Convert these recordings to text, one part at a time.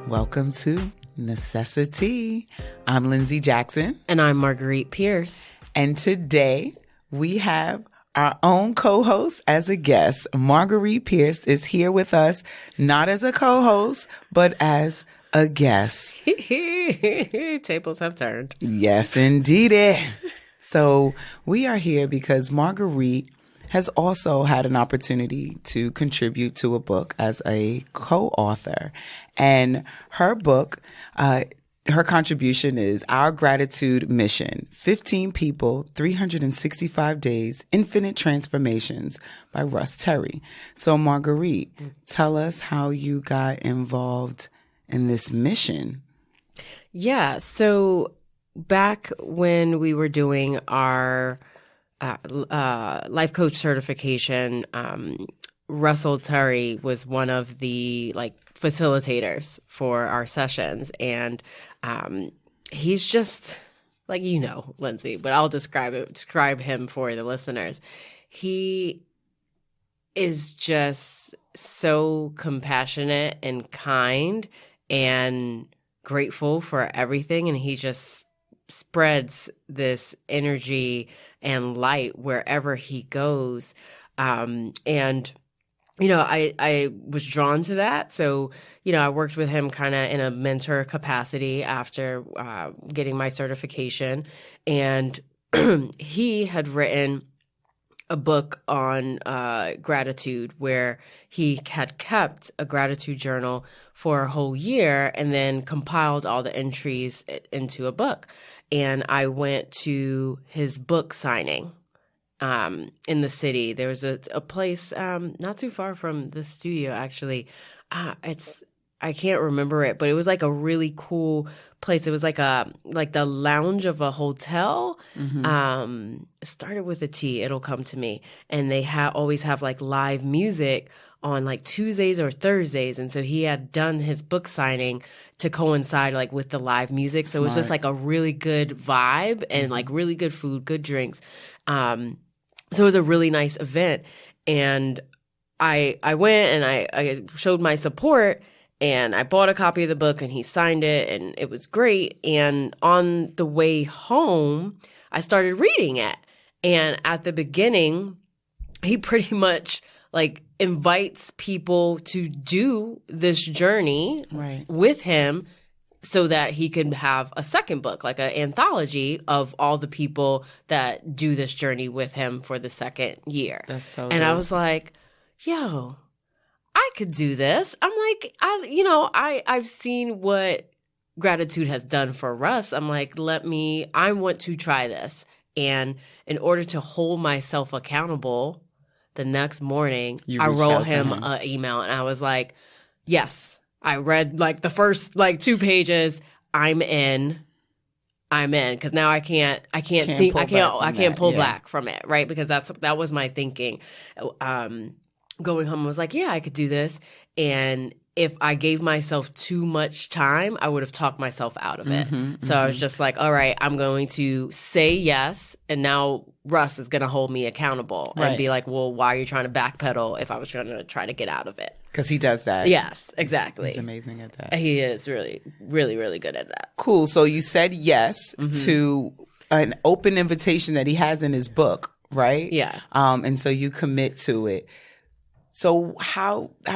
Welcome to Necessi-Tea. I'm Lindsay Jackson. And I'm Marguerite Pierce. And today we have our own co-host as a guest. Marguerite Pierce is here with us, not as a co-host, but as a guest. Tables have turned. Yes, indeed. So we are here because Marguerite has also had an opportunity to contribute to a book as a co-author. And her book, her contribution is Our Gratitude Mission, 15 People, 365 Days, Infinite Transformations by Russ Terry. So Marguerite, tell us how you got involved in this mission. Yeah, so back when we were doing our life coach certification, Russell Terry was one of the facilitators for our sessions, and he's just Lindsay, but I'll describe him for the listeners. He is just so compassionate and kind and grateful for everything, and he just spreads this energy and light wherever he goes. I was drawn to that. So, I worked with him kind of in a mentor capacity after getting my certification. And he had written a book on gratitude where he had kept a gratitude journal for a whole year and then compiled all the entries into a book. And I went to his book signing in the city. There was a place not too far from the studio, actually. I can't remember it, but it was like a really cool place. It was like the lounge of a hotel. Mm-hmm. It started with a T. It'll come to me. And they always have live music on Tuesdays or Thursdays. And so he had done his book signing to coincide with the live music. So Smart. It was just a really good vibe and really good food, good drinks. So it was a really nice event. And I went and I showed my support. And I bought a copy of the book and he signed it and it was great. And on the way home, I started reading it. And at the beginning, he pretty much invites people to do this journey with him so that he can have a second book, like an anthology of all the people that do this journey with him for the second year. That's so And good. I was like, yo, I could do this. I'm like, I've seen what gratitude has done for Russ. I'm like, I want to try this. And in order to hold myself accountable, the next morning, I wrote him an email and I was like, yes, I read the first 2 pages. I'm in. Cause now I can't pull back from it. Right. Because that was my thinking. Going home, I was like, yeah, I could do this. And if I gave myself too much time, I would have talked myself out of it. So I was just like, all right, I'm going to say yes. And now Russ is going to hold me accountable and be like, well, why are you trying to backpedal if I was going to try to get out of it? Because he does that. Yes, exactly. He's amazing at that. He is really, really, really good at that. Cool. So you said yes to an open invitation that he has in his book, right? Yeah. And so you commit to it. So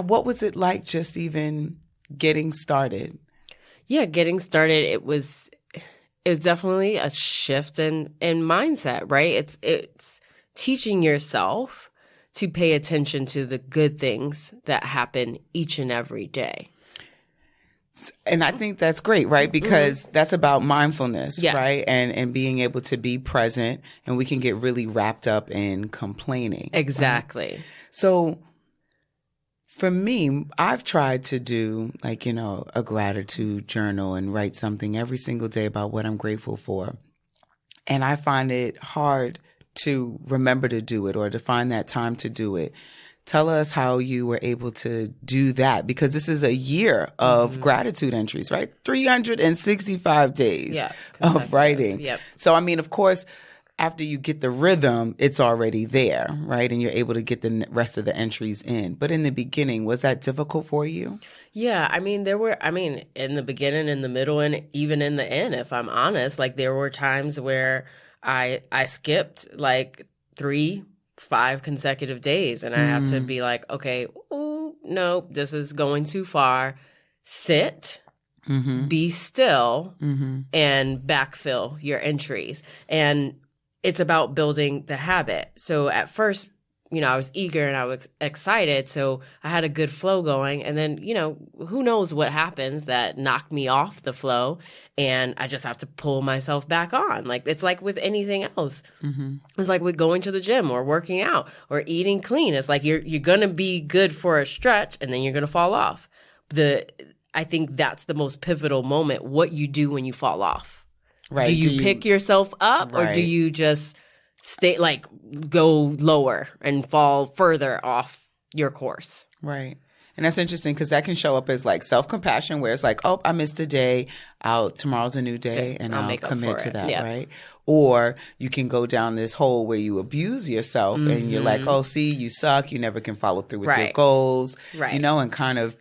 what was it like just even getting started? Yeah, getting started, it was definitely a shift in mindset, right? It's teaching yourself to pay attention to the good things that happen each and every day. And I think that's great, right? Because that's about mindfulness, Yes. right? And being able to be present, and we can get really wrapped up in complaining. Exactly. Right? So for me, I've tried to do a gratitude journal and write something every single day about what I'm grateful for. And I find it hard to remember to do it or to find that time to do it. Tell us how you were able to do that, because this is a year of gratitude entries, right? 365 days of writing. Yep. So, of course, after you get the rhythm, it's already there, right? And you're able to get the rest of the entries in. But in the beginning, was that difficult for you? Yeah, I mean, in the beginning, in the middle, and even in the end, if I'm honest, like there were times where I skipped like 3-5 consecutive days, and I have to be like, okay, ooh, no, this is going too far. Sit, be still, and backfill your entries. And it's about building the habit. So at first, I was eager and I was excited. So I had a good flow going. And then, who knows what happens that knocked me off the flow. And I just have to pull myself back on. Like, it's like with anything else. It's like with going to the gym or working out or eating clean. It's like you're going to be good for a stretch and then you're going to fall off. I think that's the most pivotal moment, what you do when you fall off. Right. Do you pick yourself up or do you just stay, like, go lower and fall further off your course? Right. And that's interesting because that can show up as like self-compassion where it's like, oh, I missed a day. Tomorrow's a new day and I'll commit to that, right? Or you can go down this hole where you abuse yourself and you're like, oh, see, you suck. You never can follow through with your goals, and kind of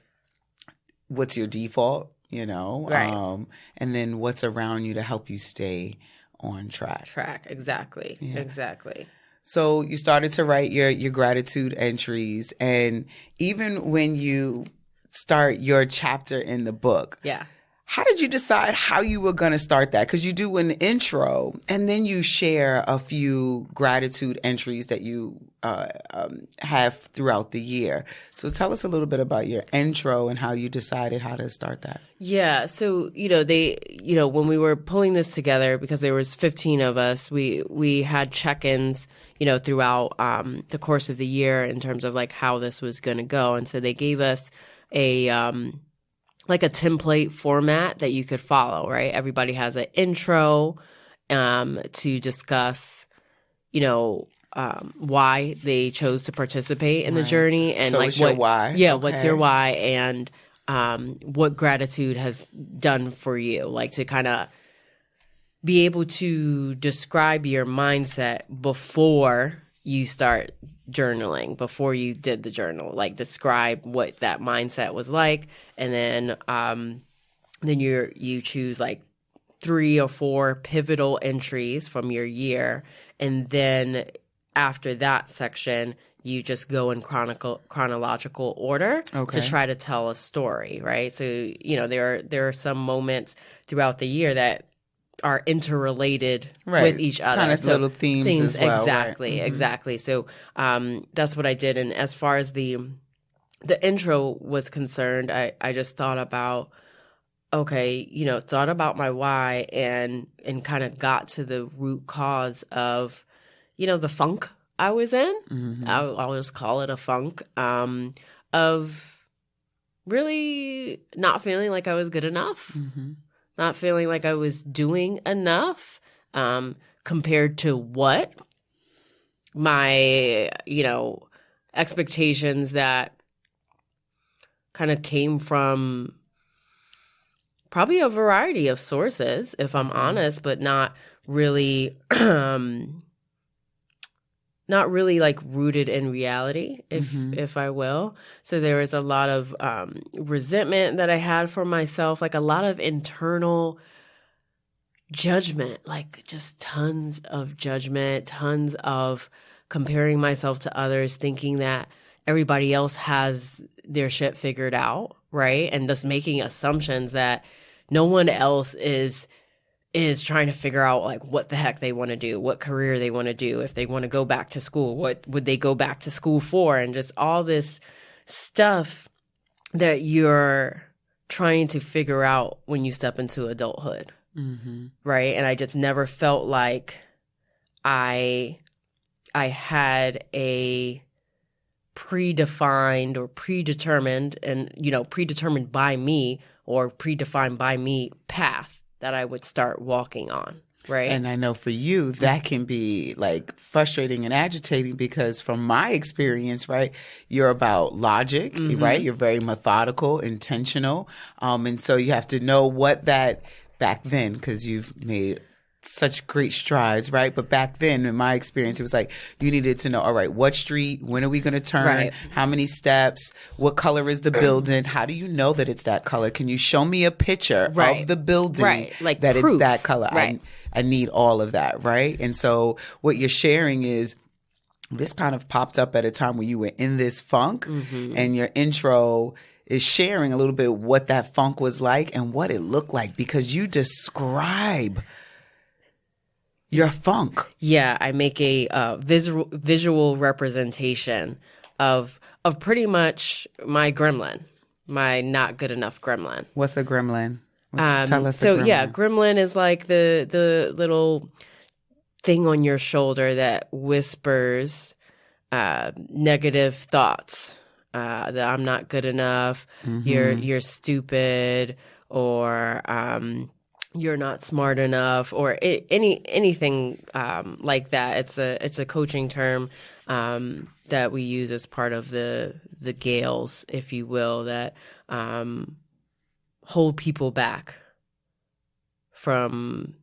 what's your default, and then what's around you to help you stay on track. Exactly. Yeah. Exactly. So you started to write your gratitude entries, and even when you start your chapter in the book, how did you decide how you were going to start that? Because you do an intro, and then you share a few gratitude entries that you have throughout the year. So tell us a little bit about your intro and how you decided how to start that. Yeah. So, when we were pulling this together, because there was 15 of us, we had check-ins, throughout the course of the year in terms of like how this was going to go. And so they gave us like a template format that you could follow, right? Everybody has an intro to discuss, why they chose to participate in the journey, and so like what's your why? Yeah, okay. What's your why, and what gratitude has done for you, like to kind of be able to describe your mindset before you start journaling, before you did the journal, like describe what that mindset was like, and then you choose like 3 or 4 pivotal entries from your year, and then after that section you just go in chronological order to try to tell a story, right? So there are some moments throughout the year that are interrelated with each other. Kind of little themes as well. Exactly, right? Exactly. So that's what I did. And as far as the intro was concerned, I just thought about, thought about my why and kind of got to the root cause of, the funk I was in. I'll just call it a funk of really not feeling like I was good enough. Not feeling like I was doing enough compared to what my, expectations that kind of came from probably a variety of sources, if I'm honest, but not really, not really like rooted in reality, if I will. So there was a lot of resentment that I had for myself, like a lot of internal judgment, like just tons of judgment, tons of comparing myself to others, thinking that everybody else has their shit figured out, right? And just making assumptions that no one else is trying to figure out like what the heck they want to do, what career they want to do, if they want to go back to school, what would they go back to school for, and just all this stuff that you're trying to figure out when you step into adulthood, right? And I just never felt like I had a predefined or predetermined and, predetermined by me or predefined by me path that I would start walking on, right? And I know for you, that can be like frustrating and agitating because from my experience, right, you're about logic, right? You're very methodical, intentional. And so you have to know what that back then, because you've made such great strides, right? But back then, in my experience, it was like you needed to know, all right, what street, when are we going to turn, Right. how many steps, what color is the building, how do you know that it's that color? Can you show me a picture Right. of the building Right. Like that proof. it's that color? Right. I need all of that, right? And so what you're sharing is this kind of popped up at a time when you were in this funk, and your intro is sharing a little bit what that funk was like and what it looked like, because you describe your funk. Yeah, I make a visual representation of pretty much my gremlin, my not good enough gremlin. What's a gremlin? Tell us So a gremlin. yeah, gremlin is like the little thing on your shoulder that whispers negative thoughts, that I'm not good enough, you're stupid, or you're not smart enough, or anything like that. It's a coaching term that we use as part of the Gales, if you will, that hold people back from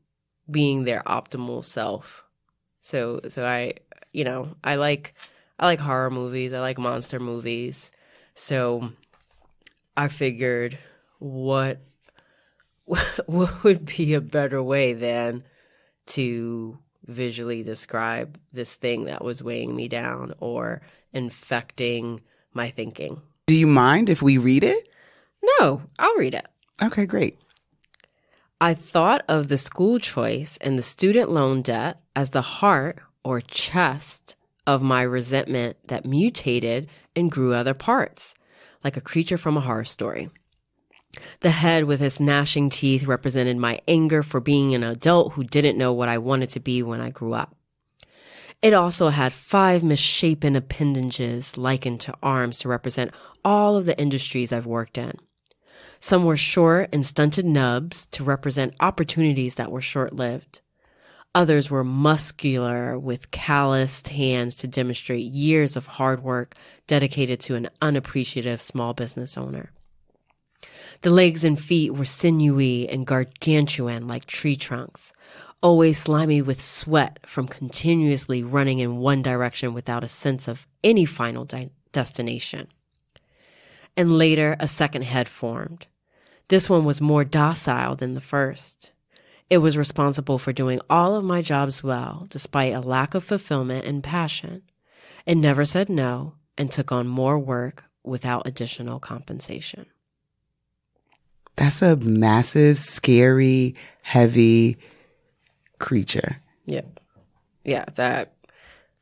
being their optimal self. So I like horror movies. I like monster movies. So I figured what would be a better way than to visually describe this thing that was weighing me down or infecting my thinking. Do you mind if we read it? No, I'll read it. Okay, great. I thought of the school choice and the student loan debt as the heart or chest of my resentment that mutated and grew other parts, like a creature from a horror story. The head with its gnashing teeth represented my anger for being an adult who didn't know what I wanted to be when I grew up. It also had 5 misshapen appendages likened to arms to represent all of the industries I've worked in. Some were short and stunted nubs to represent opportunities that were short-lived. Others were muscular with calloused hands to demonstrate years of hard work dedicated to an unappreciative small business owner. The legs and feet were sinewy and gargantuan like tree trunks, always slimy with sweat from continuously running in one direction without a sense of any final destination. And later, a second head formed. This one was more docile than the first. It was responsible for doing all of my jobs well, despite a lack of fulfillment and passion. It never said no and took on more work without additional compensation. That's a massive, scary, heavy creature. Yep. Yeah, that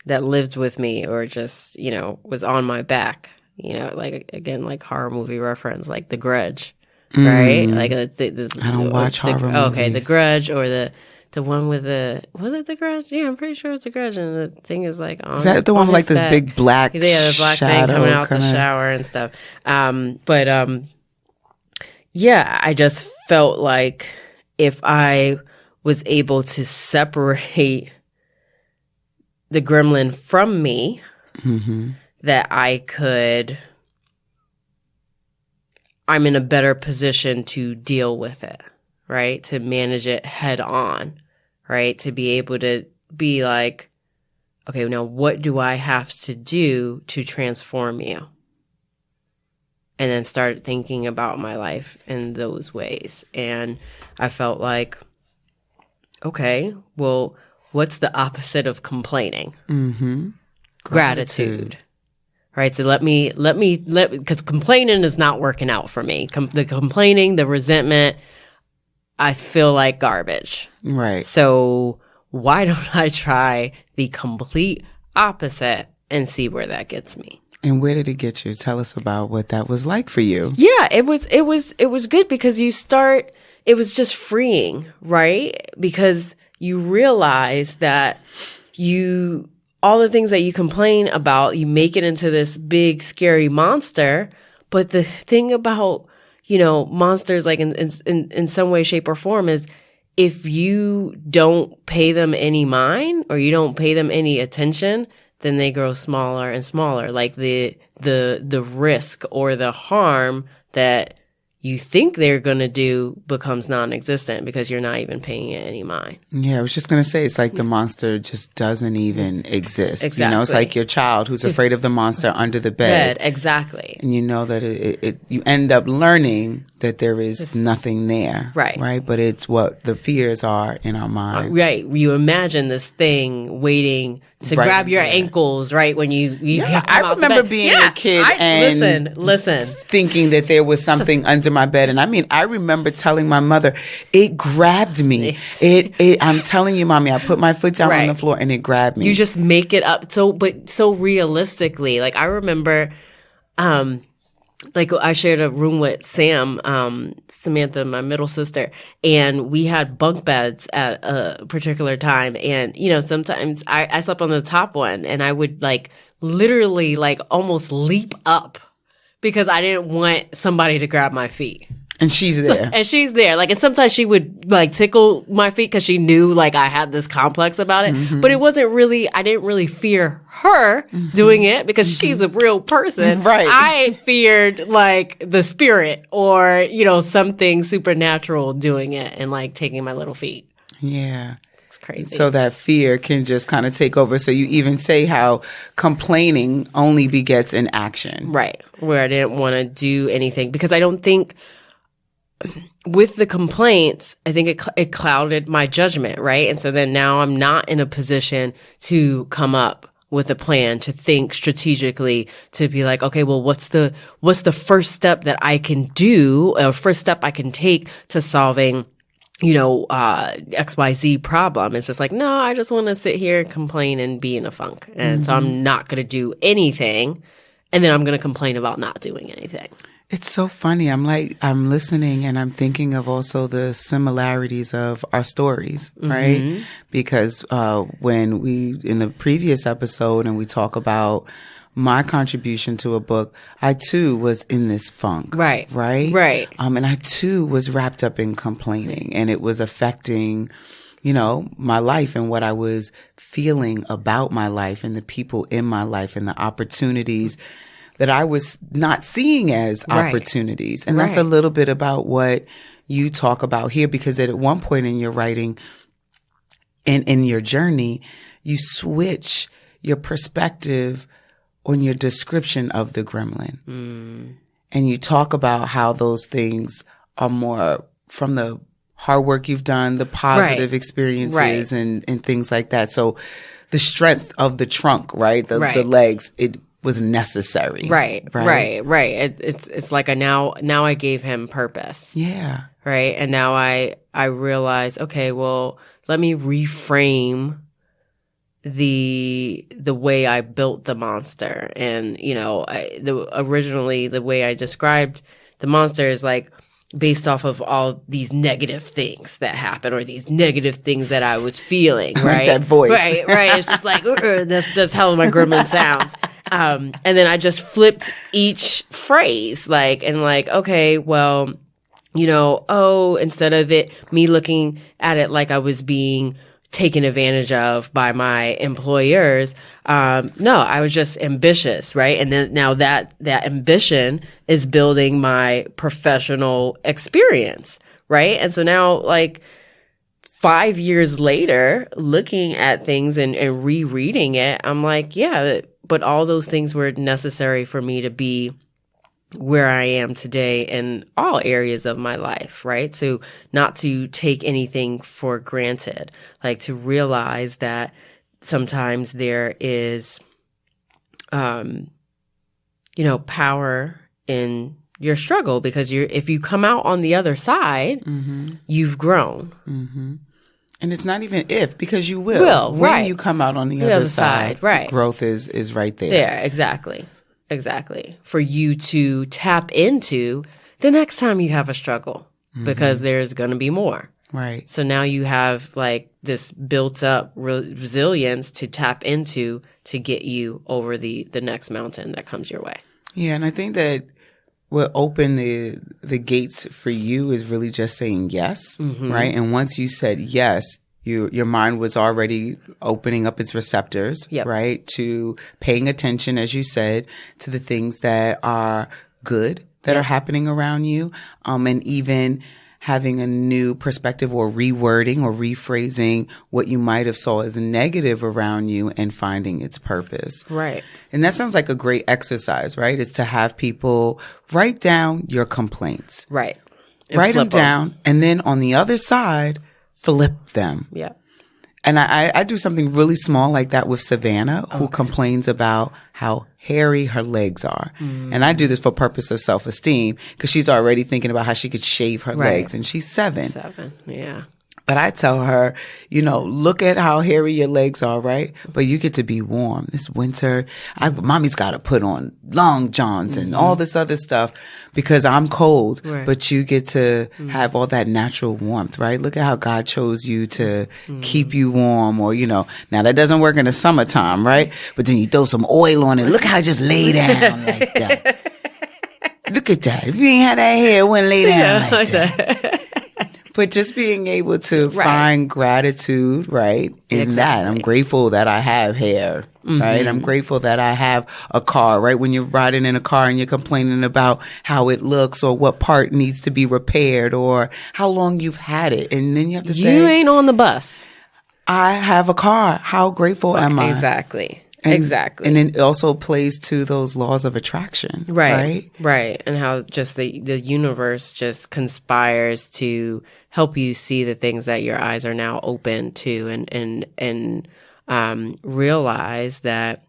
lived with me, or just, was on my back. Like, again, like horror movie reference, like The Grudge, right? Like I don't watch horror movies. Okay, The Grudge, or the one with was it The Grudge? Yeah, I'm pretty sure it's The Grudge, and the thing is like on. Is that the one with like this big black yeah, the black thing coming out the shower and stuff. Yeah, I just felt like if I was able to separate the gremlin from me, that I'm in a better position to deal with it, right? To manage it head on, right? To be able to be like, okay, now what do I have to do to transform you? And then start thinking about my life in those ways. And I felt like, okay, well, what's the opposite of complaining? Gratitude. Right? So let me, because complaining is not working out for me. The complaining, the resentment, I feel like garbage. Right. So why don't I try the complete opposite and see where that gets me? And where did it get you? Tell us about what that was like for you. Yeah, it was good because it was just freeing, right? Because you realize that all the things that you complain about, you make it into this big scary monster. But the thing about, monsters, like in some way, shape, or form, is if you don't pay them any mind, or you don't pay them any attention, then they grow smaller and smaller. Like the risk or the harm that you think they're going to do becomes non-existent because you're not even paying it any mind. Yeah, I was just going to say, it's like the monster just doesn't even exist. Exactly. You know, it's like your child who's afraid of the monster under the bed. Exactly. And you know that you end up learning that there is nothing there. Right. Right. But it's what the fears are in our mind. Right. You imagine this thing waiting to grab your ankles, right? When you I remember being a kid and listen, thinking that there was something under my bed. And I mean, I remember telling my mother, it grabbed me. I'm telling you, Mommy, I put my foot down on the floor and it grabbed me. You just make it up. But so realistically, like I remember, like I shared a room with Samantha, my middle sister, and we had bunk beds at a particular time. And, you know, sometimes I slept on the top one and I would like literally like almost leap up because I didn't want somebody to grab my feet. And she's there. And she's there. Like, and sometimes she would like tickle my feet because she knew like I had this complex about it. But it wasn't really, I didn't really fear her doing it because she's a real person. Right. I feared like the spirit or, you know, something supernatural doing it and like taking my little feet. Yeah. It's crazy. So that fear can just kind of take over. So you even say how complaining only begets inaction. Right. Where I didn't want to do anything because I don't think with the complaints, I think it clouded my judgment, right? And so then now I'm not in a position to come up with a plan, to think strategically, to be like, okay, well, what's the first step that I can do, or first step I can take to solving, you know, XYZ problem? It's just like, no, I just want to sit here and complain and be in a funk. And so I'm not going to do anything. And then I'm going to complain about not doing anything. It's so funny. I'm listening and I'm thinking of also the similarities of our stories, right? Because when in the previous episode and we talk about my contribution to a book, I too was in this funk. Right. And I too was wrapped up in complaining and it was affecting, you know, my life and what I was feeling about my life and the people in my life and the opportunities that I was not seeing as opportunities. And that's a little bit about what you talk about here, because at one point in your writing and in your journey, you switch your perspective on your description of the gremlin. And you talk about how those things are more from the hard work you've done, the positive experiences and things like that. So the strength of the trunk, the legs, it was necessary. Right. It's like now I gave him purpose. Yeah. Right. And now I realize, okay, well, let me reframe the way I built the monster. And, you know, originally the way I described the monster is like based off of all these negative things that happen or these negative things that I was feeling. Right. Like that voice. Right. It's just like, that's how my gremlin sounds. And then I just flipped each phrase, okay, well, you know, instead of me looking at it like I was being taken advantage of by my employers, no, I was just ambitious, right? And then now that ambition is building my professional experience, right? And so now, 5 years later, looking at things and rereading it, I'm like, yeah, but all those things were necessary for me to be where I am today in all areas of my life, right? So not to take anything for granted, to realize that sometimes there is, power in your struggle, because if you come out on the other side, you've grown. And it's not even if, because you will. When you come out on the other side, right. Growth is right there. There, exactly. For you to tap into the next time you have a struggle, because there's going to be more. Right. So now you have this built up resilience to tap into to get you over the next mountain that comes your way. Yeah, and I think that what opened the gates for you is really just saying yes, right? And once you said yes, your mind was already opening up its receptors, right? To paying attention, as you said, to the things that are good, that are happening around you, and even having a new perspective or rewording or rephrasing what you might have saw as negative around you and finding its purpose. Right. And that sounds like a great exercise, right? Is to have people write down your complaints. Right. And write them flip 'em. down. And then on the other side, flip them. Yeah. And I do something really small like that with Savannah, who complains about how hairy her legs are. And I do this for purpose of self-esteem because she's already thinking about how she could shave her legs, and she's 7. 7. Yeah. But I tell her, look at how hairy your legs are, right? But you get to be warm. This winter, mommy's got to put on long johns and all this other stuff because I'm cold. Right. But you get to have all that natural warmth, right? Look at how God chose you to keep you warm, or, now that doesn't work in the summertime, right? But then you throw some oil on it. Look how I just lay down like that. Look at that. If you ain't had that hair, it wouldn't lay down like that. But just being able to find gratitude, right, in that. I'm grateful that I have hair, right? I'm grateful that I have a car, right? When you're riding in a car and you're complaining about how it looks or what part needs to be repaired or how long you've had it. And then you have to say, you ain't on the bus. I have a car. How grateful am I? Exactly. And then it also plays to those laws of attraction. Right. And how just the universe just conspires to help you see the things that your eyes are now open to and realize that,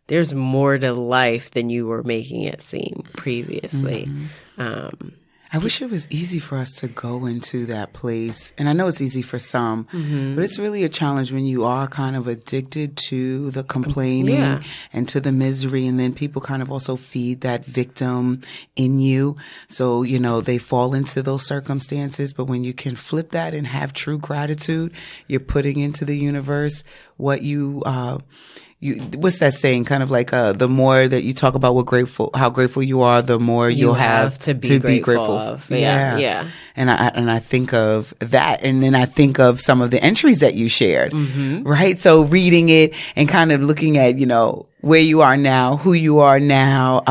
there's more to life than you were making it seem previously. I wish it was easy for us to go into that place. And I know it's easy for some, but it's really a challenge when you are kind of addicted to the complaining and to the misery. And then people kind of also feed that victim in you. So, they fall into those circumstances. But when you can flip that and have true gratitude, you're putting into the universe what what's that saying? Kind of like the more that you talk about how grateful you are, the more you'll have to be grateful of. Yeah. And I think of that, and then I think of some of the entries that you shared, right? So reading it and kind of looking at where you are now, who you are now.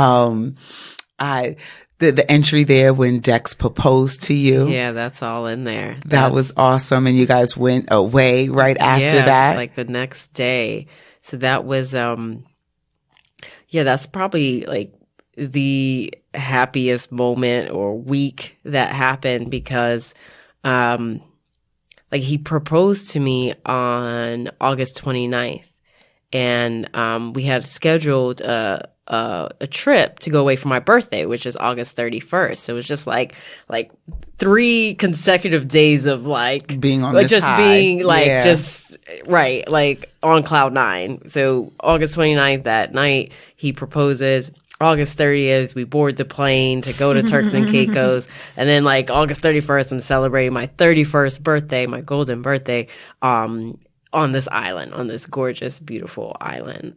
The entry there when Dex proposed to you. Yeah, that's all in there. That was awesome, and you guys went away right after that. Like the next day. So that was, that's probably like the happiest moment or week that happened because, he proposed to me on August 29th and, we had scheduled a trip to go away for my birthday, which is August 31st. So it was just like 3 consecutive days of being on this high. Being on cloud 9. So August 29th that night he proposes. August 30th we board the plane to go to Turks and Caicos, and then August 31st I'm celebrating my 31st birthday, my golden birthday, on this island, on this gorgeous, beautiful island.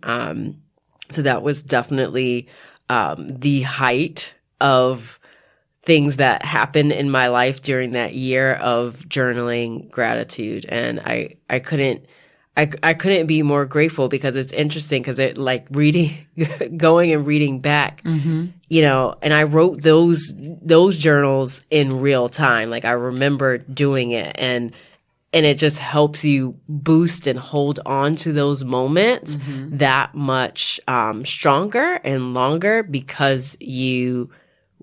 So that was definitely the height of things that happened in my life during that year of journaling gratitude. And I couldn't be more grateful because it's interesting because it going and reading back, and I wrote those journals in real time. I remember doing it and it just helps you boost and hold on to those moments that much stronger and longer because you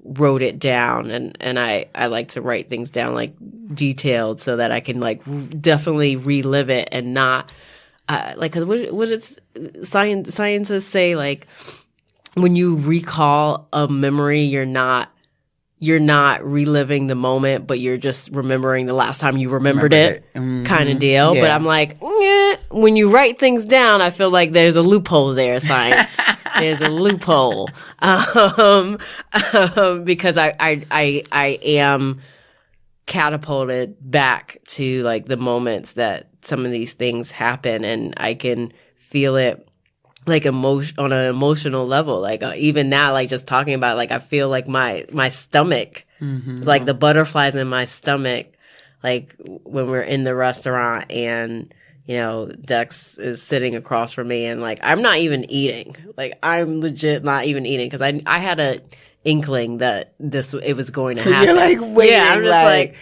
wrote it down. And I like to write things down detailed so that I can definitely relive it and not because what it's scientists say when you recall a memory you're not reliving the moment, but you're just remembering the last time you remembered it. Kind of deal. Yeah. But I'm when you write things down, I feel like there's a loophole there, science. There's a loophole. Because I am catapulted back to the moments that some of these things happen, and I can feel it on an emotional level. Even now, just talking about I feel my stomach, the butterflies in my stomach, when we're in the restaurant and, Dex is sitting across from me and I'm not even eating. I'm legit not even eating because I had a inkling that it was going to So happen. you're like waiting. Yeah, I'm just like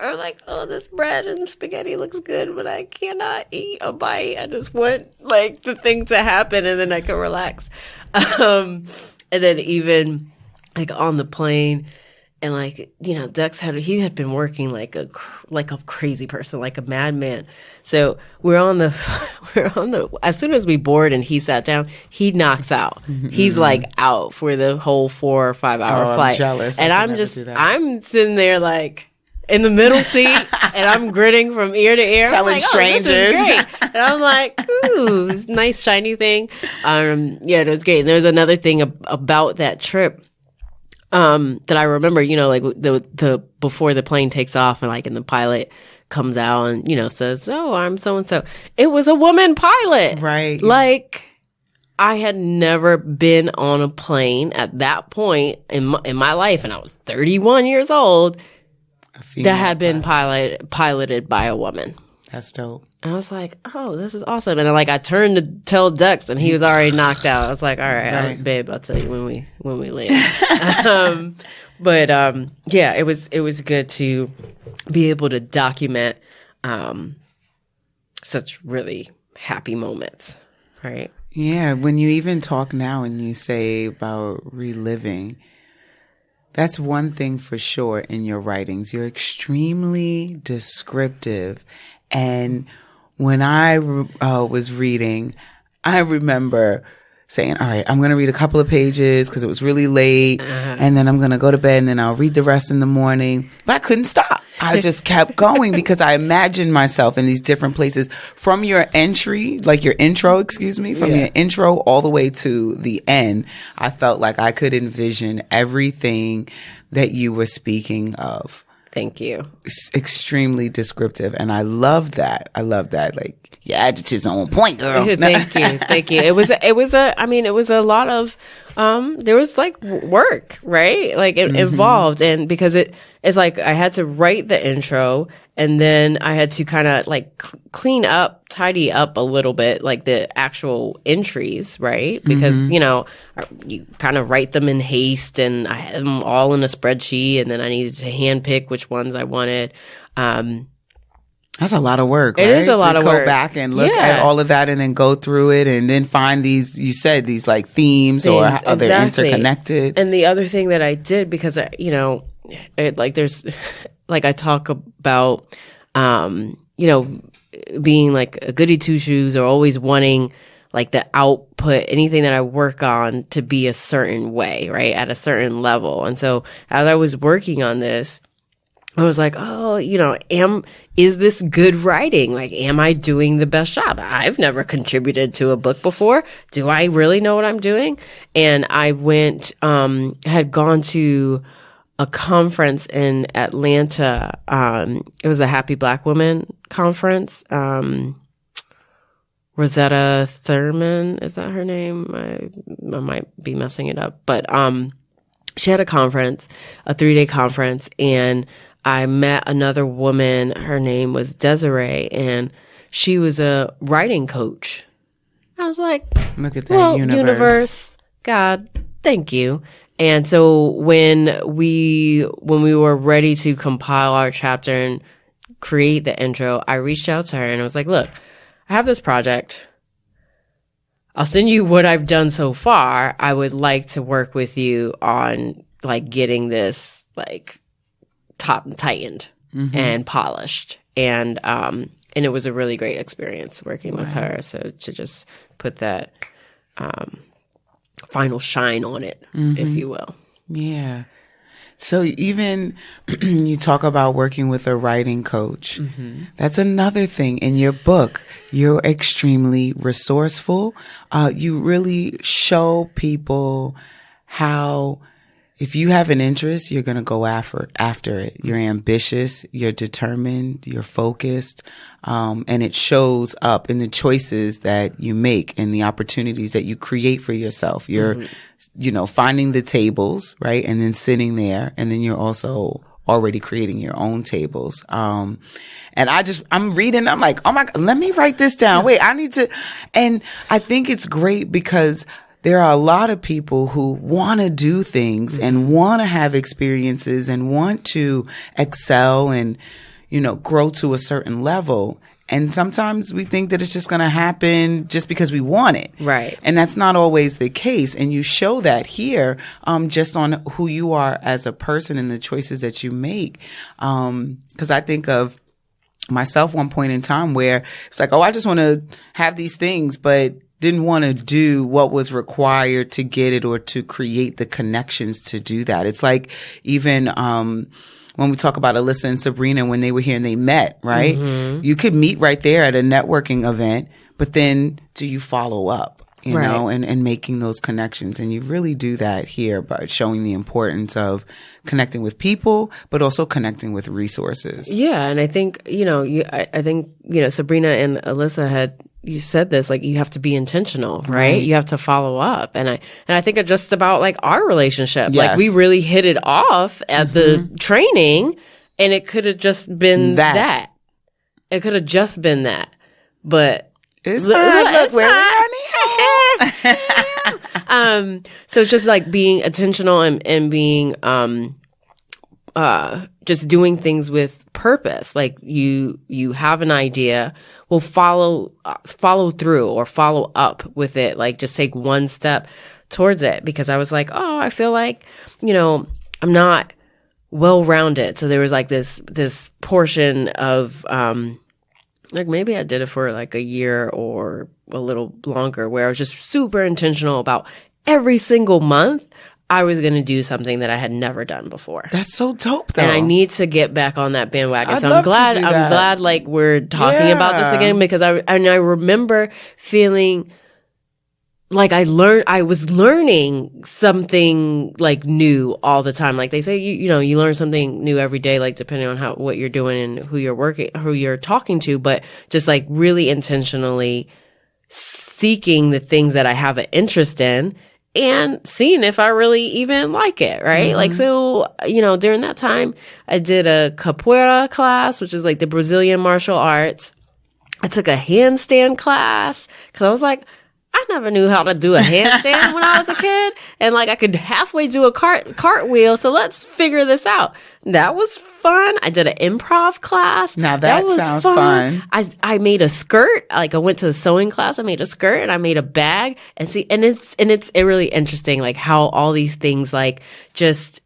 or like, oh, this bread and spaghetti looks good, but I cannot eat a bite. I just want like the thing to happen, and then I can relax. And then even like on the plane, and like, you know, Dex he had been working like a crazy person, like a madman. So we're on the as soon as we board and he sat down, he knocks out. Mm-hmm. He's like out for the whole 4 or 5 hour flight. I'm jealous. And I'm sitting there like in the middle seat, and I'm grinning from ear to ear. Telling like, strangers. This is great. And I'm like, ooh, nice shiny thing. Yeah, it was great. And there's another thing about that trip that I remember, you know, like the before the plane takes off, and the pilot comes out and, you know, says, "Oh, I'm so and so." It was a woman pilot. Right. Like, I had never been on a plane at that point in my life, and I was 31 years old, that had been piloted by a woman. That's dope. And I was like, oh, this is awesome. And I turned to tell Dux, and he was already knocked out. I was like, all right. Babe, I'll tell you when we land. Yeah, it was good to be able to document such really happy moments, right? Yeah, when you even talk now and you say about reliving, that's one thing for sure in your writings. You're extremely descriptive. And when I was reading, I remember saying, all right, I'm going to read a couple of pages because it was really late. And then I'm going to go to bed, and then I'll read the rest in the morning. But I couldn't stop. I just kept going because I imagined myself in these different places from your entry, like your intro, from your intro all the way to the end. I felt like I could envision everything that you were speaking of. Thank you. It's extremely descriptive, and I love that. Like, your adjectives are on point, girl. Thank you. It was a lot of, there was like work, right? Like it involved, and because it's like I had to write the intro, and then I had to kind of like tidy up a little bit, like the actual entries, right? Because, you know, you kind of write them in haste, and I had them all in a spreadsheet, and then I needed to handpick which ones I wanted. That's a lot of work, right? It is a lot of work. Go back and look at all of that, and then go through it, and then find these like themes or how they're interconnected. And the other thing that I did, because, you know, there's, like I talk about, you know, being like a goody two shoes, or always wanting like the output, anything that I work on, to be a certain way, right? At a certain level. And so as I was working on this, I was like, oh, you know, is this good writing? Like, am I doing the best job? I've never contributed to a book before. Do I really know what I'm doing? And I had gone to a conference in Atlanta. It was a Happy Black Woman conference. Rosetta Thurman, is that her name? I might be messing it up, but she had a conference, a 3-day conference, and I met another woman. Her name was Desiree, and she was a writing coach. I was like, look at that, universe, God, thank you. And so when we were ready to compile our chapter and create the intro, I reached out to her and I was like, look, I have this project. I'll send you what I've done so far. I would like to work with you on like getting this like tightened and polished. And it was a really great experience working with her. So to just put that final shine on it, if you will. Yeah. So even you talk about working with a writing coach. That's another thing in your book. You're extremely resourceful. You really show people how, if you have an interest, you're going to go after it. You're ambitious, you're determined, you're focused, and it shows up in the choices that you make and the opportunities that you create for yourself. You're, you know, finding the tables, right? And then sitting there, and then you're also already creating your own tables. And I'm reading, I'm like, oh my God, let me write this down. Wait, I need to. And I think it's great because there are a lot of people who want to do things and want to have experiences and want to excel and, grow to a certain level. And sometimes we think that it's just going to happen just because we want it. Right. And that's not always the case. And you show that here, just on who you are as a person and the choices that you make. 'Cause I think of myself one point in time where it's like, oh, I just want to have these things, but didn't want to do what was required to get it or to create the connections to do that. It's like even, when we talk about Alyssa and Sabrina, when they were here and they met, right? Mm-hmm. You could meet right there at a networking event, but then do you follow up, and making those connections? And you really do that here by showing the importance of connecting with people, but also connecting with resources. Yeah. And I think, I think, Sabrina and Alyssa you said this, like, you have to be intentional, right? You have to follow up. And I think it's just about like our relationship. Yes. Like we really hit it off at the training, and it could have just been that. It could have just been that. But it's fine. Look, we're honey. So it's just like being intentional and being just doing things with purpose. Like you have an idea, well, follow through or follow up with it. Like just take one step towards it, because I was like, oh, I feel like, I'm not well-rounded. So there was like this portion of, like maybe I did it for like a year or a little longer, where I was just super intentional about every single month I was going to do something that I had never done before. That's so dope, though. And I need to get back on that bandwagon. I'd so love I'm to do that. glad like we're talking about this again, because I remember feeling like I was learning something like new all the time. Like they say, you learn something new every day, like depending on what you're doing and who you're talking to, but just like really intentionally seeking the things that I have an interest in and seeing if I really even like it, right? Mm-hmm. Like, so, during that time, I did a capoeira class, which is like the Brazilian martial arts. I took a handstand class because I was like, I never knew how to do a handstand when I was a kid. And like I could halfway do a cartwheel. So let's figure this out. That was fun. I did an improv class. Now that sounds fun. I made a skirt. Like I went to the sewing class. I made a skirt and I made a bag. And it's really interesting, like how all these things like just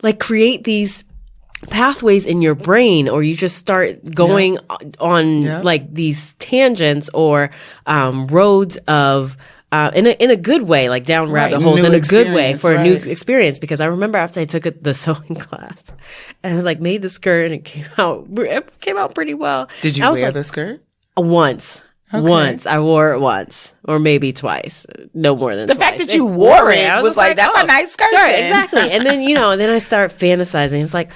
like create these pathways in your brain, or you just start going on like these tangents or roads of in a good way, like down rabbit holes in a good way for a new experience. Because I remember after I took the sewing class and I like made the skirt and it came out pretty well. Did you wear the skirt? Once. Okay. Once. I wore it once or maybe twice. No more than twice. The fact that you wore it was like, that's a nice skirt. Sure, exactly. And then, then I start fantasizing. It's like,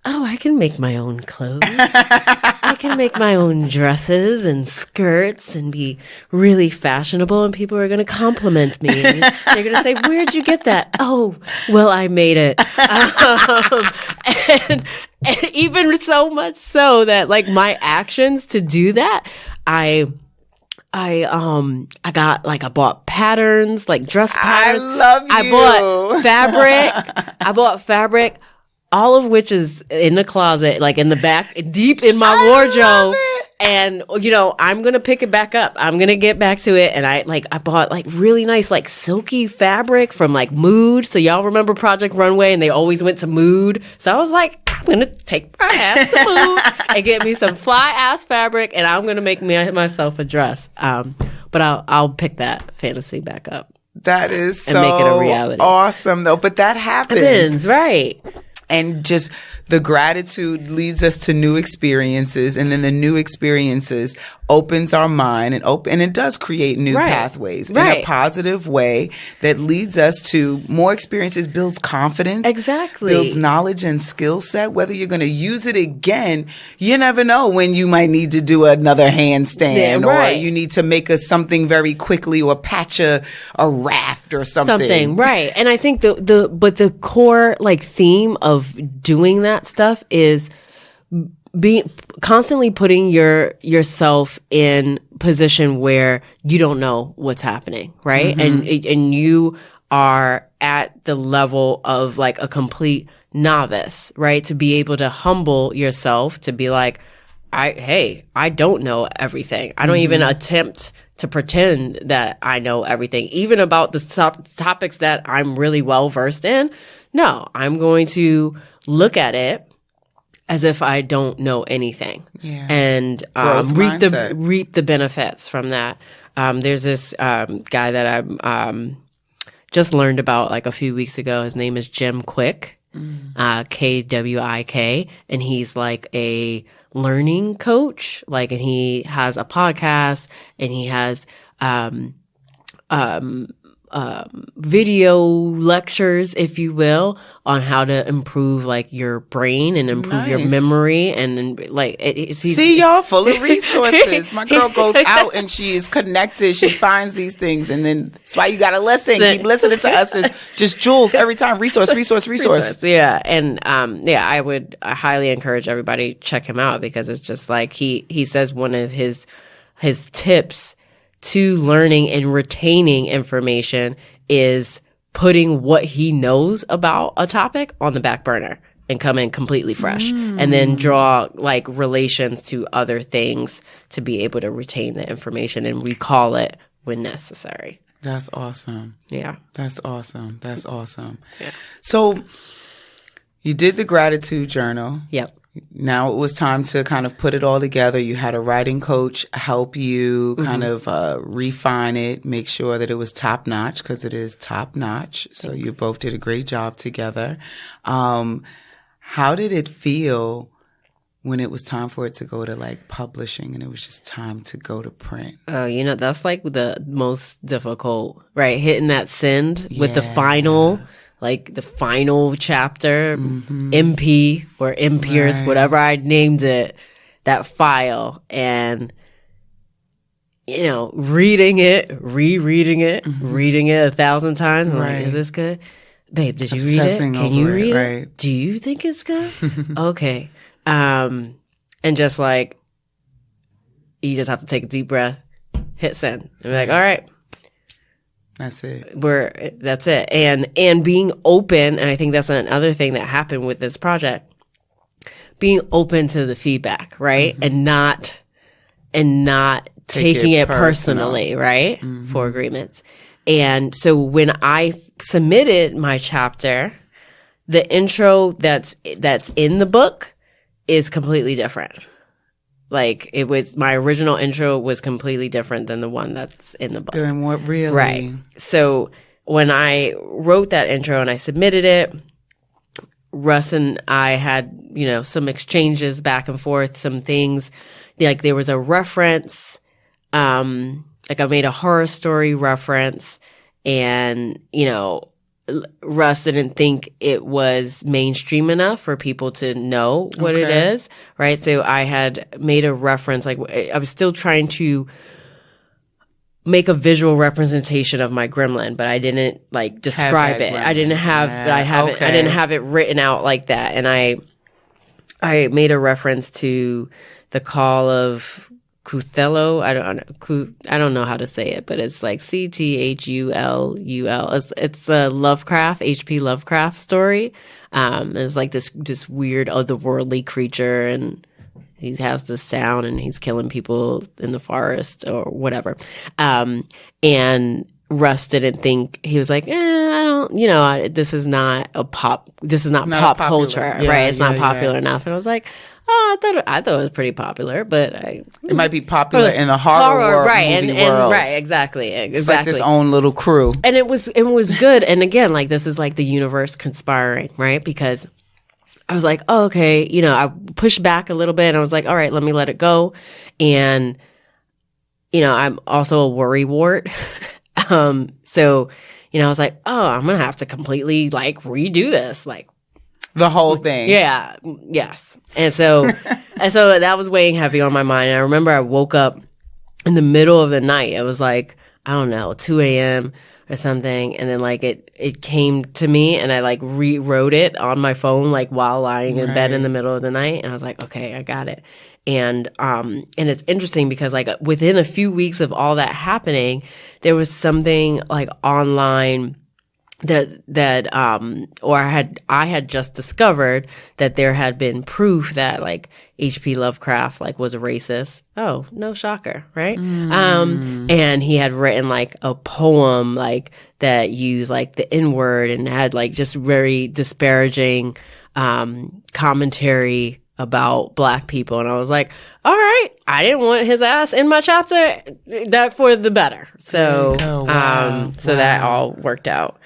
oh, I can make my own clothes. I can make my own dresses and skirts and be really fashionable, and people are going to compliment me. They're going to say, where'd you get that? Oh, well, I made it. And even so much so that like my actions to do that, I bought patterns, like dress patterns. I love you. I bought fabric. All of which is in the closet, like in the back, deep in my wardrobe. And, I'm going to pick it back up. I'm going to get back to it. And I bought like really nice, like silky fabric from like Mood. So y'all remember Project Runway, and they always went to Mood. So I was like, I'm going to take my ass to Mood and get me some fly ass fabric, and I'm going to make myself a dress. But I'll pick that fantasy back up. That is and make it a reality. Awesome though. But that happens. Happens, right. And just the gratitude leads us to new experiences, and then the new experiences opens our mind and it does create new pathways in a positive way that leads us to more experiences, builds confidence, builds knowledge and skill set. Whether you're going to use it again, you never know when you might need to do another handstand or you need to make something very quickly or patch a raft or something. Right. And I think the core like theme of doing that stuff is constantly putting yourself in position where you don't know what's happening, right? And you are at the level of like a complete novice, right? To be able to humble yourself, to be like, I don't know everything. I don't even attempt to pretend that I know everything, even about the topics that I'm really well versed in. No, I'm going to look at it as if I don't know anything, and reap the benefits from that. There's this guy that I just learned about like a few weeks ago. His name is Jim Quick, Kwik, and he's like a learning coach. Like, and he has a podcast, and he has video lectures, if you will, on how to improve like your brain and improve your memory, and like see, y'all full of resources. My girl goes out and she is connected. She finds these things, and then that's why you gotta listen. Keep listening to us. It's just jewels every time. Resource. Yeah, and I highly encourage everybody check him out, because it's just like he says one of his tips to learning and retaining information is putting what he knows about a topic on the back burner and come in completely fresh, and then draw like relations to other things to be able to retain the information and recall it when necessary. That's awesome. Yeah. That's awesome. Yeah. So you did the gratitude journal. Yep. Now it was time to kind of put it all together. You had a writing coach help you kind of refine it, make sure that it was top notch, because it is top notch. So you both did a great job together. How did it feel when it was time for it to go to like publishing and it was just time to go to print? Oh, that's like the most difficult, right? Hitting that send with the final. Like the final chapter, MP or MPierce, whatever I named it, that file, and, reading it, rereading it, reading it 1,000 times. I'm like, is this good? Babe, did you read it? Can you read it? Do you think it's good? Okay. And just like, you just have to take a deep breath, hit send, and be like, all right. That's it. That's it. And being open, and I think that's another thing that happened with this project, being open to the feedback, right? And not taking it personally, right? For agreements. And so when I submitted my chapter, the intro that's in the book is completely different. Like, it was, my original intro was completely different than the one that's in the book. Doing what, really? Right. So when I wrote that intro and I submitted it, Russ and I had, some exchanges back and forth, some things. Like, there was a reference, like I made a horror story reference, and, Russ didn't think it was mainstream enough for people to know what it is, right? So I had made a reference, like I was still trying to make a visual representation of my gremlin, but I didn't like describe it. I didn't have it written out like that. And I made a reference to the Call of Cthulhu. I don't know how to say it, but it's like Cthulul. It's a Lovecraft, H.P. Lovecraft story. It's like this weird otherworldly creature, and he has this sound, and he's killing people in the forest or whatever. And Russ didn't think, he was like, I don't, this is not pop culture, right? It's not popular enough. And I was like, I thought it was pretty popular, but it might be popular in the horror world, right? World. Right, exactly. It's like its own little crew, and it was good. And again, like, this is like the universe conspiring, right? Because I was like, oh, okay, I pushed back a little bit, and I was like, all right, let me let it go. And I'm also a worrywart, so I was like, oh, I'm gonna have to completely like redo this, like. The whole thing. Yeah. Yes. And so that was weighing heavy on my mind. And I remember I woke up in the middle of the night. It was like, I don't know, 2 a.m. or something. And then like it came to me and I like rewrote it on my phone, like while lying in bed in the middle of the night. And I was like, okay, I got it. And it's interesting because like within a few weeks of all that happening, there was something like online I had just discovered that there had been proof that like H.P. Lovecraft like was a racist. Oh, no shocker, right? And he had written like a poem like that used like the N-word and had like just very disparaging commentary about Black people. And I was like, all right, I didn't want his ass in my chapter. That for the better. So that all worked out.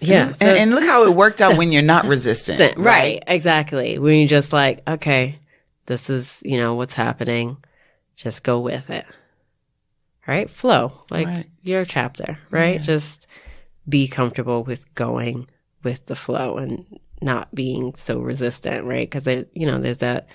Yeah. And look how it worked out when you're not resistant. Right. Exactly. When you're just like, okay, this is, what's happening. Just go with it. Right? Flow. Like your chapter, right? Yeah. Just be comfortable with going with the flow and not being so resistant, right? Because there's that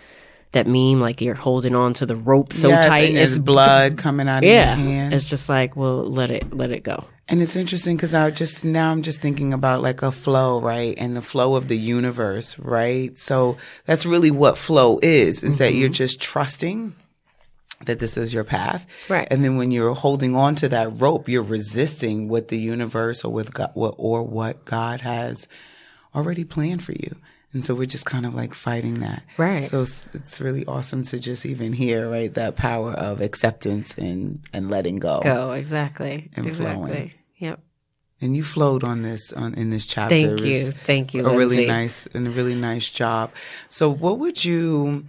meme like you're holding on to the rope so tight and there's blood coming out of your hand. It's just like, well, let it go. And it's interesting because I'm just thinking about like a flow, right? And the flow of the universe, right? So that's really what flow is that you're just trusting that this is your path. Right. And then when you're holding on to that rope, you're resisting what the universe or with God, what God has already planned for you. And so we're just kind of like fighting that. Right. So it's really awesome to just even hear, right, that power of acceptance and letting go. Exactly. And flowing. Yep. And you flowed on this in this chapter. Thank you, a Lindsay. really nice job. So what would you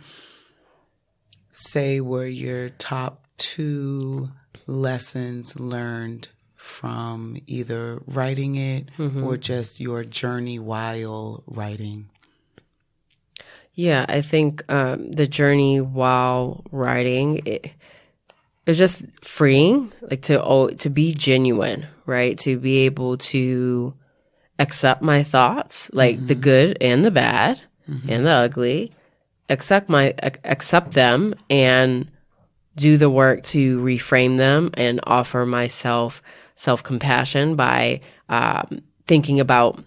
say were your top 2 lessons learned from either writing it or just your journey while writing? Yeah, I think the journey while writing it's just freeing, like to be genuine, right? To be able to accept my thoughts, like the good and the bad and the ugly, accept them and do the work to reframe them and offer myself self-compassion by thinking about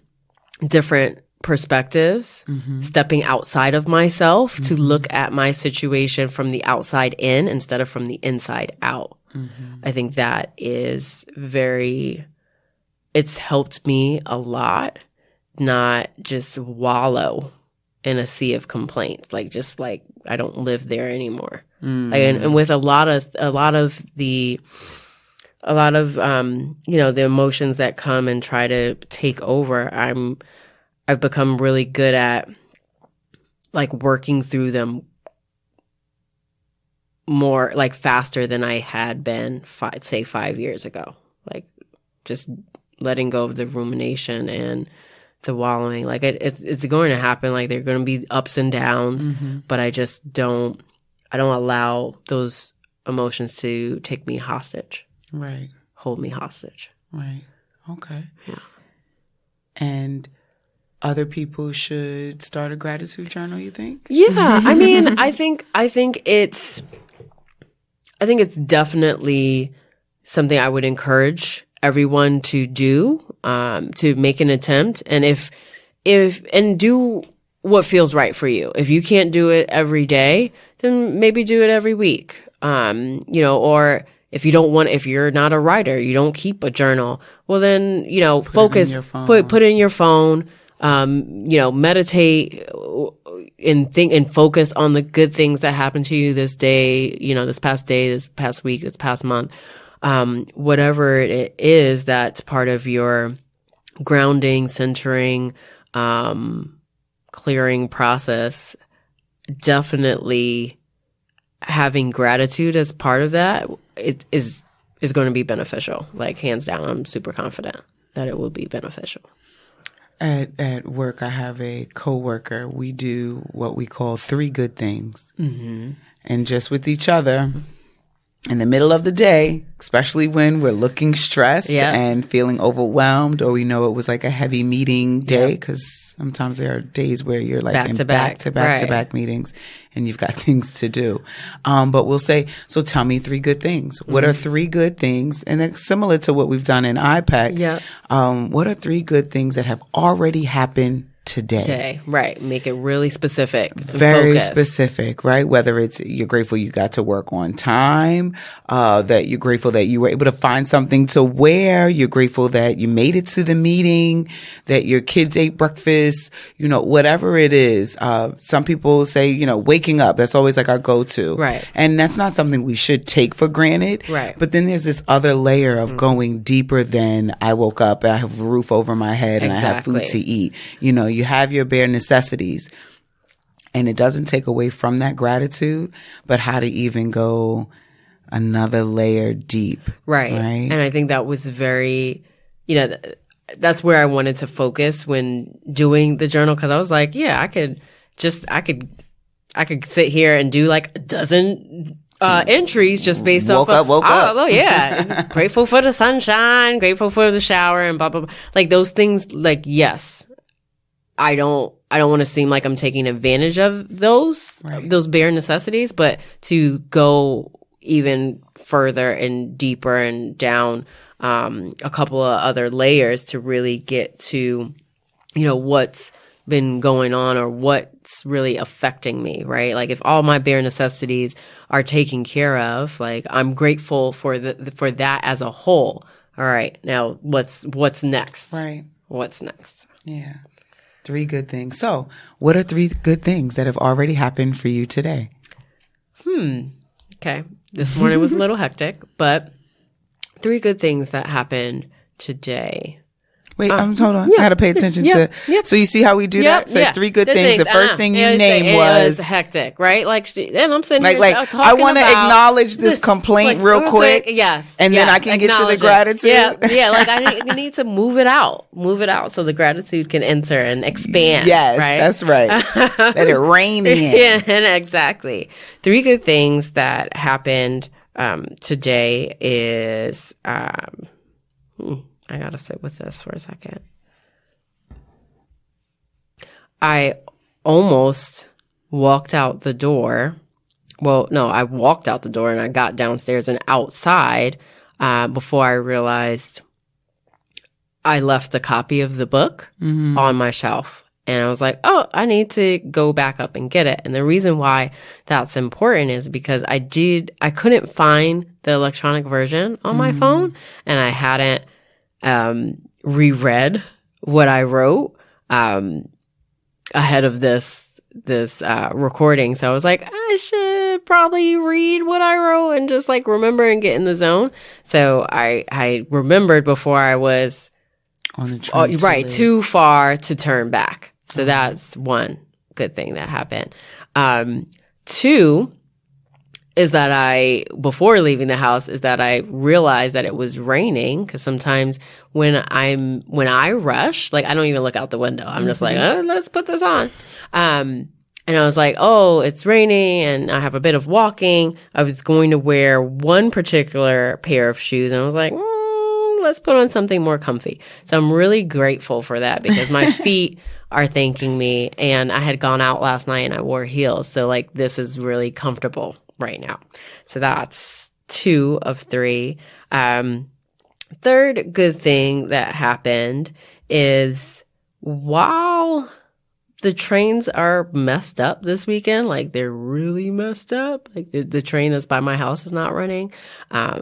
different perspectives, stepping outside of myself to look at my situation from the outside in instead of from the inside out. I think that is it's helped me a lot, not just wallow in a sea of complaints, like just like I don't live there anymore. And with a lot of the emotions that come and try to take over, I've become really good at like working through them more like faster than I had been, say 5 years ago. Like just letting go of the rumination and the wallowing. Like it's going to happen. Like there are going to be ups and downs, but I just don't allow those emotions to take me hostage. Right. Hold me hostage. Right. Okay. Yeah. And other people should start a gratitude journal, you think? Yeah. I mean, I think it's definitely something I would encourage everyone to do, to make an attempt. And and do what feels right for you. If you can't do it every day, then maybe do it every week. Or if you're not a writer, you don't keep a journal, well then, focus, put it in your phone, meditate and think and focus on the good things that happened to you this day, this past week, this past month, whatever it is that's part of your grounding, centering, clearing process. Definitely having gratitude as part of that is going to be beneficial. Like hands down, I'm super confident that it will be beneficial. At work, I have a coworker. We do what we call 3 good things. And just with each other, in the middle of the day, especially when we're looking stressed Yeah. and feeling overwhelmed, or we know it was like a heavy meeting day, because sometimes there are days where you're like Back in to back. back-to-back meetings and you've got things to do. But we'll say, so tell me 3 good things. What are 3 good things? And it's similar to what we've done in IPEC. Yeah. What are 3 good things that have already happened today? Right. Make it really specific. and Very focused. specific, right? Whether it's you're grateful you got to work on time, that you're grateful that you were able to find something to wear, you're grateful that you made it to the meeting, that your kids ate breakfast, whatever it is. Some people say, waking up, that's always like our go-to. Right. And that's not something we should take for granted. Right. But then there's this other layer of going deeper than I woke up and I have a roof over my head and I have food to eat. You have your bare necessities, and it doesn't take away from that gratitude, but how to even go another layer deep. Right. And I think that was very, that's where I wanted to focus when doing the journal. Cause I was like, yeah, I could sit here and do like a dozen entries just based off of, woke up. Oh, yeah. Grateful for the sunshine, grateful for the shower and blah, blah, blah. Like those things, like, yes. I don't want to seem like I'm taking advantage of those bare necessities, but to go even further and deeper and down a couple of other layers to really get to, what's been going on or what's really affecting me, right? Like if all my bare necessities are taken care of, like I'm grateful for for that as a whole. All right, now what's next? Right. What's next? Yeah. 3 good things. So, what are 3 good things that have already happened for you today? Okay. This morning was a little hectic, but 3 good things that happened today. Wait, hold on. I got to pay attention to. So you see how we do that? So 3 good things. The first thing you named was hectic, right? Like, and I'm sitting here talking I want to acknowledge this complaint real quick. Yes. And then I can get to the gratitude. Yeah. Like I need to move it out so the gratitude can enter and expand. Yes, right? That's right. Let it rain in. Yeah, exactly. 3 good things that happened today is. I gotta sit with this for a second. I almost walked out the door. Well, no, I walked out the door and I got downstairs and outside before I realized I left the copy of the book on my shelf. And I was like, oh, I need to go back up and get it. And the reason why that's important is because I couldn't find the electronic version on my phone, and I hadn't reread what I wrote ahead of this recording. So I was like, I should probably read what I wrote and just like remember and get in the zone. So I remembered before I was on the train too far to turn back. So that's one good thing that happened. 2 is that before leaving the house, is that I realized that it was raining, because sometimes when I rush, like I don't even look out the window. I'm just like, let's put this on. And I was like, oh, it's raining and I have a bit of walking. I was going to wear one particular pair of shoes and I was like, let's put on something more comfy. So I'm really grateful for that, because my feet are thanking me, and I had gone out last night and I wore heels. So like this is really comfortable right now. So that's 2 of 3. Third good thing that happened is while the trains are messed up this weekend, like they're really messed up. Like the train that's by my house is not running.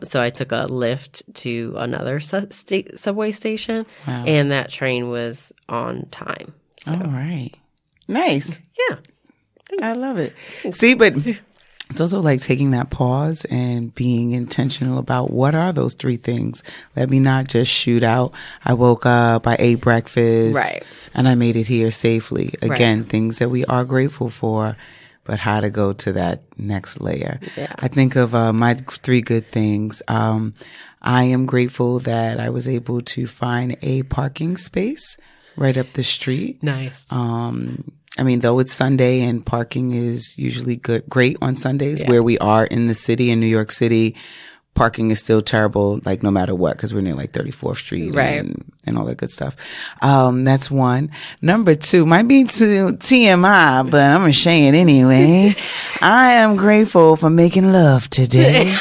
So I took a lift to another subway station, and that train was on time. So. All right. Nice. Yeah. Thanks. I love it. See, but it's also like taking that pause and being intentional about what are those 3 things. Let me not just shoot out. I woke up, I ate breakfast, right, and I made it here safely. Again, things that we are grateful for, but how to go to that next layer. Yeah. I think of my 3 good things. I am grateful that I was able to find a parking space right up the street. Nice. I mean, though it's Sunday and parking is usually great on Sundays where we are in the city in New York City, parking is still terrible, like no matter what, because we're near like 34th Street and all that good stuff. That's one. Number two, might be too TMI, but I'm going to say it anyway. I am grateful for making love today.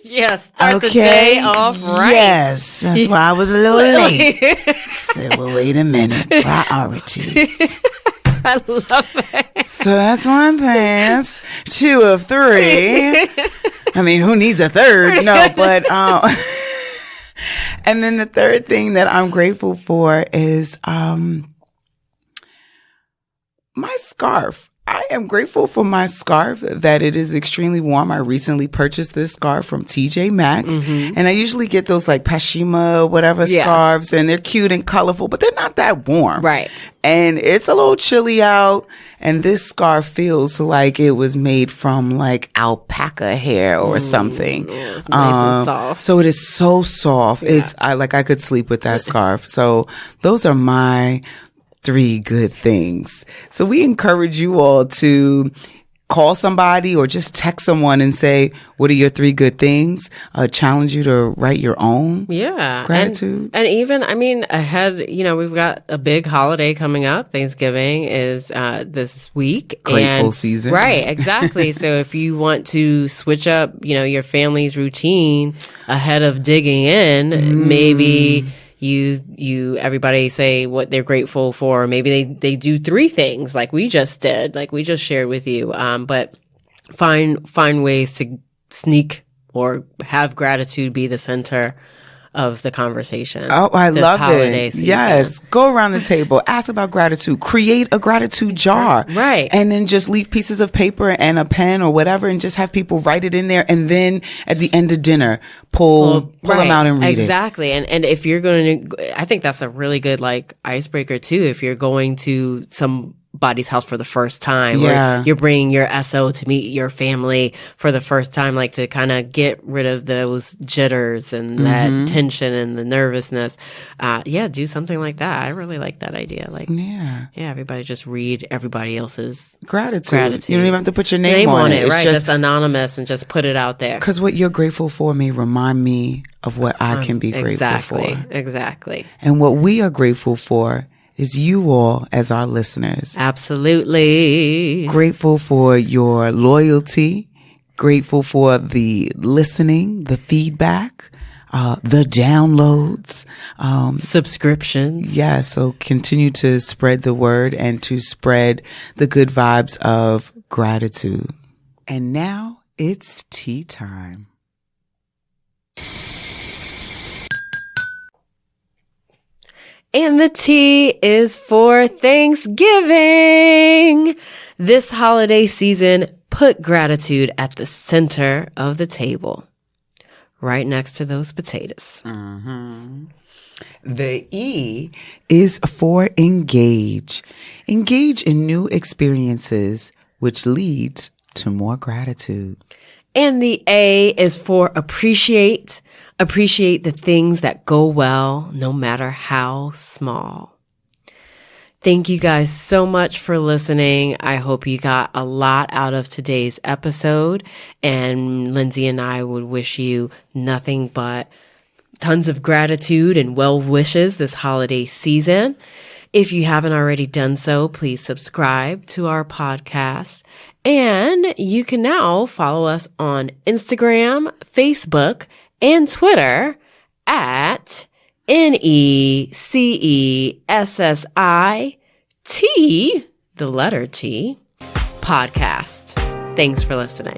Yes, start the day off right. Yes, that's why I was a little late. Said, well, wait a minute. Priorities. I love it. So that's one thing. That's 2 of 3. I mean, who needs a third? No, but, and then the third thing that I'm grateful for is, my scarf. I am grateful for my scarf, that it is extremely warm. I recently purchased this scarf from TJ Maxx, and I usually get those like Pashima, whatever scarves, and they're cute and colorful, but they're not that warm. Right. And it's a little chilly out, and this scarf feels like it was made from like alpaca hair or something. Yeah, it's nice and soft. So it is so soft. Yeah. I could sleep with that scarf. So those are my 3 good things. So we encourage you all to call somebody or just text someone and say, what are your 3 good things? Challenge you to write your own gratitude. And even, I mean, ahead, we've got a big holiday coming up. Thanksgiving is this week. Grateful season. Right, exactly. So if you want to switch up, your family's routine ahead of digging in, maybe everybody say what they're grateful for. Maybe they do 3 things like we just did, like we just shared with you. But find ways to sneak or have gratitude be the center of the conversation. Oh, I love it. Season. Yes. Go around the table, ask about gratitude, create a gratitude jar. Right. And then just leave pieces of paper and a pen or whatever and just have people write it in there. And then at the end of dinner, pull them out and read it. Exactly. And if you're going to, I think that's a really good like icebreaker too. If you're going to somebody's house for the first time, or you're bringing your SO to meet your family for the first time, like to kind of get rid of those jitters and that tension and the nervousness. Do something like that. I really like that idea. Like, everybody just read everybody else's gratitude. You don't even have to put your name on it. It's right? Just anonymous and just put it out there. Because what you're grateful for may remind me of what I can be grateful for. Exactly. And what we are grateful for is you all as our listeners. Absolutely. Grateful for your loyalty, grateful for the listening, the feedback, the downloads, subscriptions. Yeah. So continue to spread the word and to spread the good vibes of gratitude. And now it's tea time. And the tea is for Thanksgiving. This holiday season, put gratitude at the center of the table, right next to those potatoes. The E is for engage. Engage in new experiences, which leads to more gratitude. And the A is for appreciate. Appreciate the things that go well, no matter how small. Thank you guys so much for listening. I hope you got a lot out of today's episode. And Lindsay and I would wish you nothing but tons of gratitude and well wishes this holiday season. If you haven't already done so, please subscribe to our podcast. And you can now follow us on Instagram, Facebook, and Twitter at NECESSIT, the letter T, podcast. Thanks for listening.